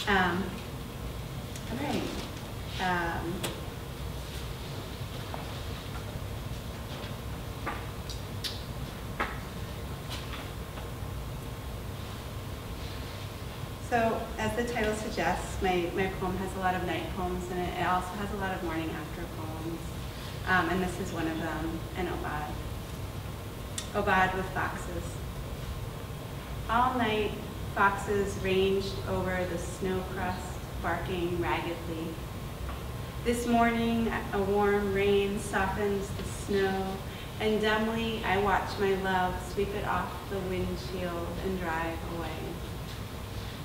All right. So, as the title suggests, my poem has a lot of night poems, and it also has a lot of morning after poems. And this is one of them, an obad. Obad with foxes. All night, foxes ranged over the snow crust, barking raggedly. This morning, a warm rain softens the snow, and dumbly I watch my love sweep it off the windshield and drive away.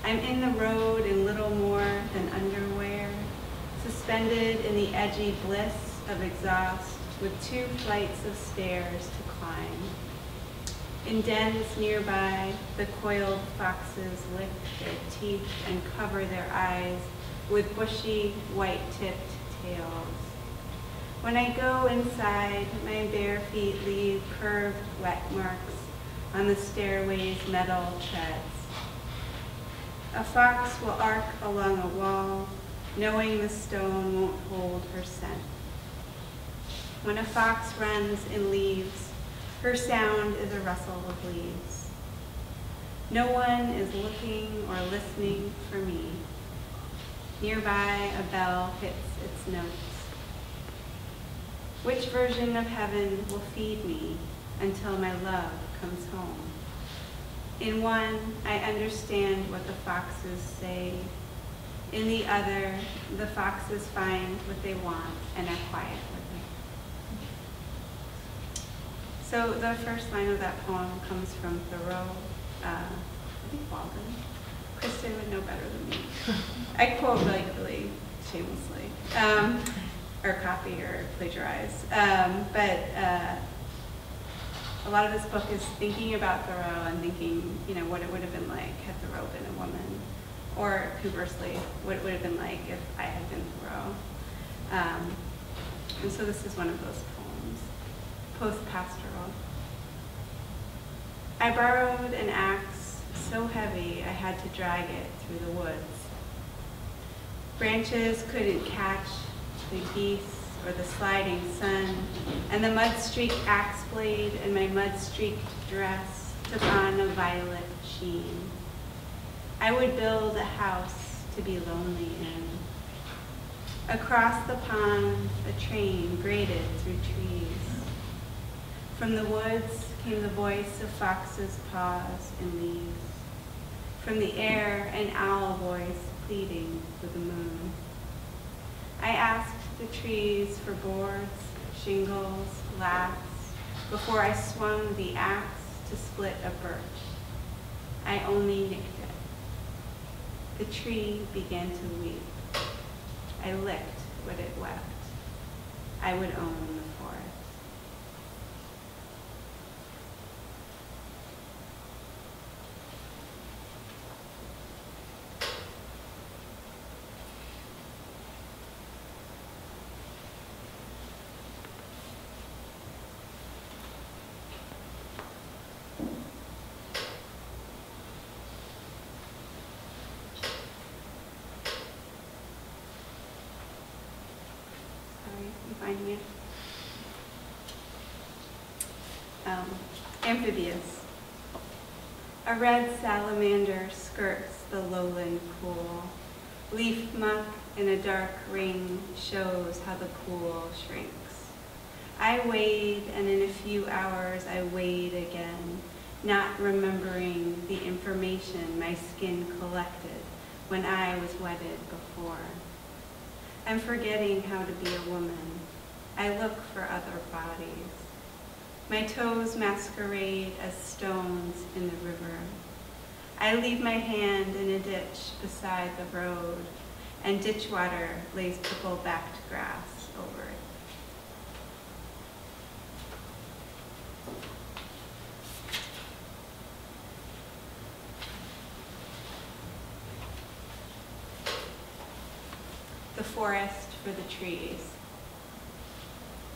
I'm in the road in little more than underwear, suspended in the edgy bliss of exhaust with 2 flights of stairs to climb. In dens nearby, the coiled foxes lick their teeth and cover their eyes with bushy, white-tipped tails. When I go inside, my bare feet leave curved wet marks on the stairway's metal treads. A fox will arc along a wall, knowing the stone won't hold her scent. When a fox runs in leaves, her sound is a rustle of leaves. No one is looking or listening for me. Nearby, a bell hits its notes. Which version of heaven will feed me until my love comes home? In one, I understand what the foxes say. In the other, the foxes find what they want and are quiet with it. So the first line of that poem comes from Thoreau, I think Walden. Kristen would know better than me. I quote really shamelessly, or copy or plagiarize. But a lot of this book is thinking about Thoreau and thinking, what it would have been like had Thoreau been a woman, or conversely, what it would have been like if I had been Thoreau. And so this is one of those poems, post-pastoral. I borrowed an axe so heavy I had to drag it through the woods. Branches couldn't catch the geese or the sliding sun, and the mud-streaked axe blade and my mud-streaked dress took on a violet sheen. I would build a house to be lonely in. Across the pond, a train grated through trees. From the woods came the voice of foxes' paws in leaves. From the air, an owl voice pleading with the moon. I asked the trees for boards, shingles, laths, before I swung the axe to split a birch. I only nicked it. The tree began to weep. I licked what it wept. I would own the forest. Finding it. Amphibious. A red salamander skirts the lowland pool. Leaf muck in a dark ring shows how the pool shrinks. I wade, and in a few hours I wade again, not remembering the information my skin collected when I was wetted before. I'm forgetting how to be a woman. I look for other bodies. My toes masquerade as stones in the river. I leave my hand in a ditch beside the road, and ditch water lays pickle-backed grass over it. The forest for the trees.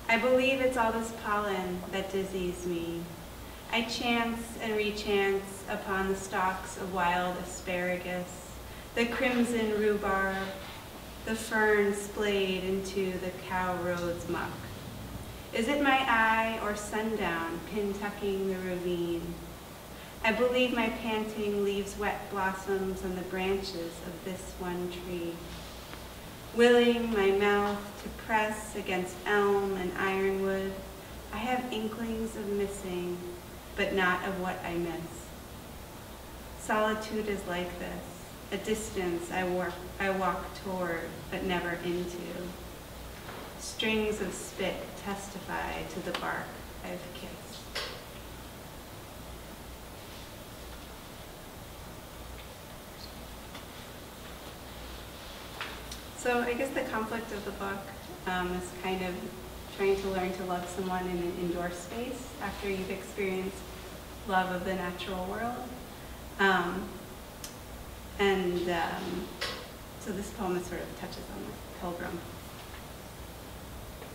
I believe it's all this pollen that dizzies me. I chance and rechance upon the stalks of wild asparagus, the crimson rhubarb, the fern splayed into the cow road's muck. Is it my eye or sundown pin-tucking the ravine? I believe my panting leaves wet blossoms on the branches of this one tree. Willing my mouth to press against elm and ironwood, I have inklings of missing, but not of what I miss. Solitude is like this, a distance I walk toward, but never into. Strings of spit testify to the bark I've kissed. So I guess the conflict of the book is kind of trying to learn to love someone in an indoor space after you've experienced love of the natural world. So this poem sort of touches on the pilgrim.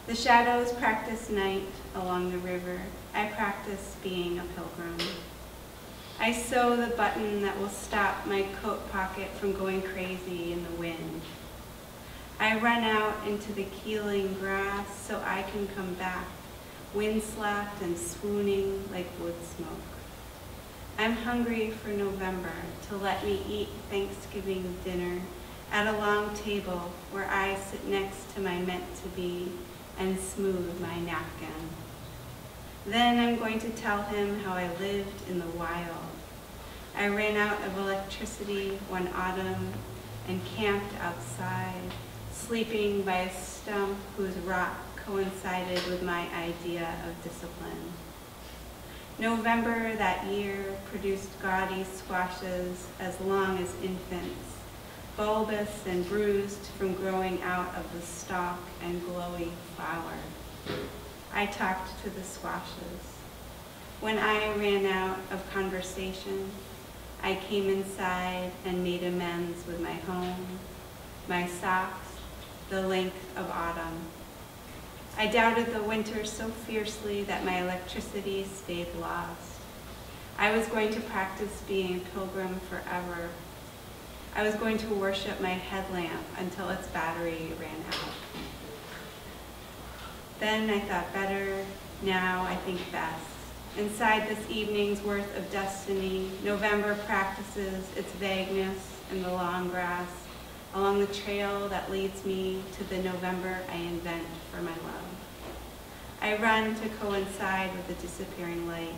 The shadows practice night along the river. I practice being a pilgrim. I sew the button that will stop my coat pocket from going crazy in the wind. I run out into the keeling grass so I can come back, wind-slapped and swooning like wood smoke. I'm hungry for November to let me eat Thanksgiving dinner at a long table where I sit next to my meant-to-be and smooth my napkin. Then I'm going to tell him how I lived in the wild. I ran out of electricity one autumn and camped outside, sleeping by a stump whose rot coincided with my idea of discipline. November that year produced gaudy squashes as long as infants, bulbous and bruised from growing out of the stalk and glowy flower. I talked to the squashes. When I ran out of conversation, I came inside and made amends with my home, my socks, the length of autumn. I doubted the winter so fiercely that my electricity stayed lost. I was going to practice being a pilgrim forever. I was going to worship my headlamp until its battery ran out. Then I thought better, now I think best. Inside this evening's worth of destiny, November practices its vagueness in the long grass, along the trail that leads me to the November I invent for my love. I run to coincide with the disappearing light.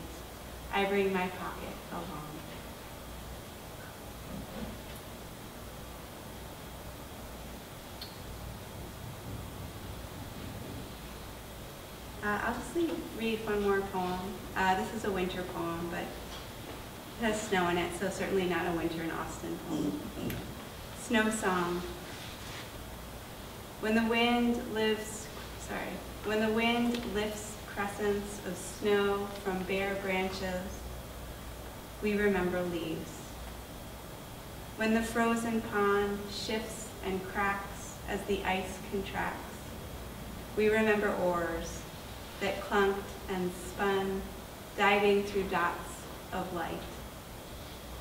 I bring my pocket along. I'll just read one more poem. This is a winter poem, but it has snow in it, so certainly not a winter in Austin poem. Snow Song. When the wind lifts crescents of snow from bare branches, we remember leaves. When the frozen pond shifts and cracks as the ice contracts, we remember oars that clunked and spun, diving through dots of light.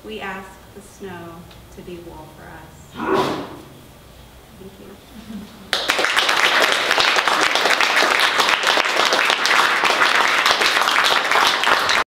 We ask the snow to be wool for us. Thank you.